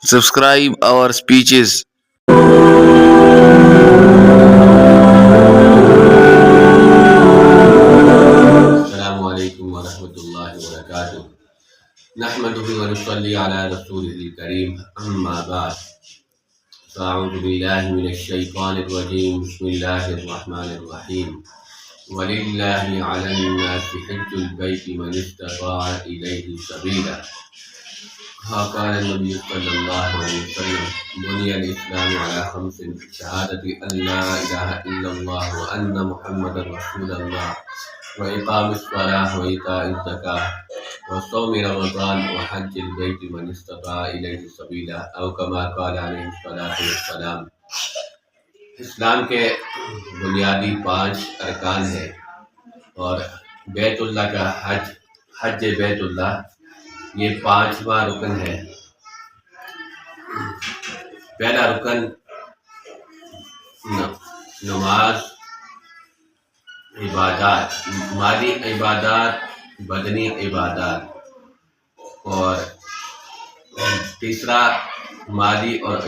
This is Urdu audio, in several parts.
Subscribe our speeches. السلام علیکم ورحمۃ اللہ وبرکاتہ نحمده ونصلي على رسوله الكريم اما بعد فاعوذ بالله من الشیطان الرجیم بسم اللہ الرحمن الرحیم وللہ علی الناس حج البیت من استطاع الیہ سبیلا قال النبی صلی اللہ علیہ وسلم بنی الاسلام على خمس شہادت ان لا الہ الا اللہ وان محمد رسول اللہ وإقام الصلاة وإيتاء الزكاة وصوم رمضان وحج البيت من استطاع إليه سبيلا أو كما قال عليه الصلاة والسلام۔ اسلام کے بنیادی 5 ارکان ہیں اور بیت اللہ کا حج بیت اللہ یہ 5واں رکن ہے۔ پہلا رکن نماز، عبادات، مالی عبادات، بدنی عبادات، اور تیسرا مالی اور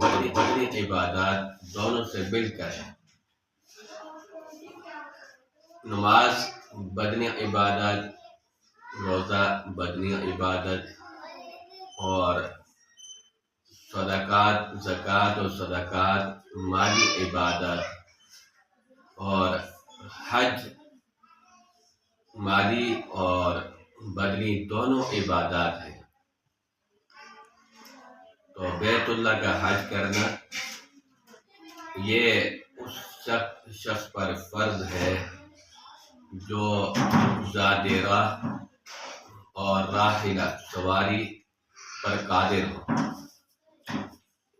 بدنی عبادات دونوں سے مل کر ہے۔ نماز بدنی عبادت، روزہ بدنی عبادت، اور زکوٰۃ اور صدقات مالی عبادت، اور حج مالی اور بدنی دونوں عبادات ہیں۔ تو بیت اللہ کا حج کرنا یہ اس شخص پر فرض ہے جو ذات راہ اور راحلہ سواری پر قادر ہو۔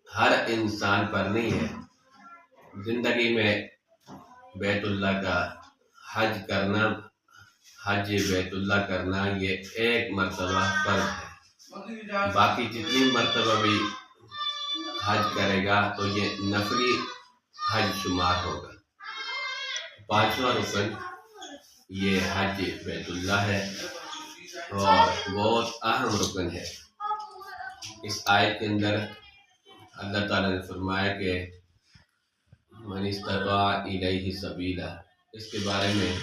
ہر انسان پر نہیں ہے۔ زندگی میں بیت اللہ کا حج بیت اللہ کرنا یہ ایک مرتبہ فرض ہے۔ باقی جتنی مرتبہ بھی حج کرے گا تو یہ نفلی حج شمار ہوگا۔ 5واں رکن یہ حج بیت اللہ ہے اور بہت اہم رکن ہے۔ اس آیت کے اندر اللہ تعالیٰ نے فرمایا کہ من استطاع الیہ سبیلا۔ اس کے بارے میں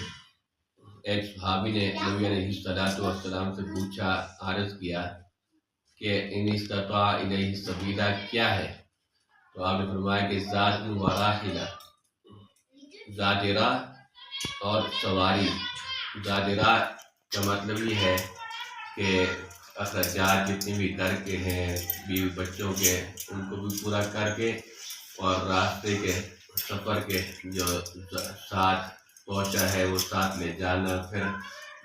ایک صحابی نے نبی علیہ السلام سے پوچھا، عرض کیا کہ ان استطاع الیہ سبیلا کیا ہے؟ تو آپ نے فرمایا کہ ذات و راحلہ، ذات راہ اور سواری۔ ذات راہ کا مطلب یہ ہے کہ اخراجات جتنے بھی گھر کے ہیں، بیوی بچوں کے، ان کو بھی پورا کر کے، اور راستے کے سفر کے جو ساتھ پہنچا ہے وہ ساتھ لے جانا، پھر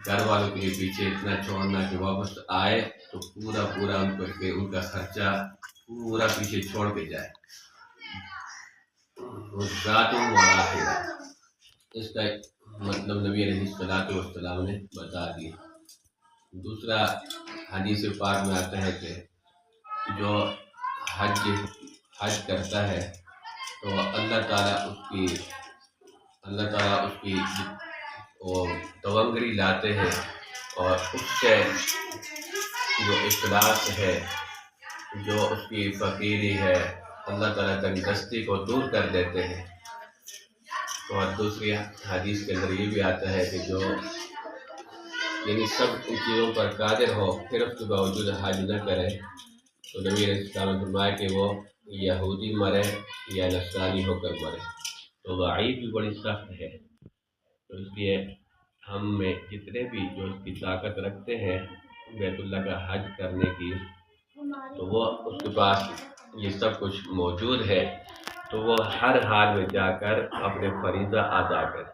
گھر والوں کے لیے پیچھے اتنا چھوڑنا کہ واپس آئے تو پورا ان کا خرچہ پورا پیچھے چھوڑ کے جائے۔ ذات و راحلہ اس کا مطلب نبی علیہ السلام نے بتا دیا۔ دوسرا حدیث پاک میں آتا ہے کہ جو حج کرتا ہے تو اللہ تعالیٰ اس کی توانگری لاتے ہیں اور اس سے جو اخلاص ہے، جو اس کی فقیری ہے، اللہ تعالیٰ تنگدستی کو دور کر دیتے ہیں۔ اور دوسری حدیث کے اندر یہ بھی آتا ہے کہ جو یعنی سب ان چیزوں پر قادر ہو پھر اس کے باوجود حج نہ کرے تو نبی علیہ السلام نے فرمایا کہ وہ یہودی مرے یا نصرانی ہو کر مرے۔ تو وعید بھی بڑی سخت ہے۔ تو اس لیے ہم میں جتنے بھی جو اس کی طاقت رکھتے ہیں بیت اللہ کا حج کرنے کی، تو وہ اس کے پاس یہ سب کچھ موجود ہے تو وہ ہر حال میں جا کر اپنے فریضہ ادا کرے۔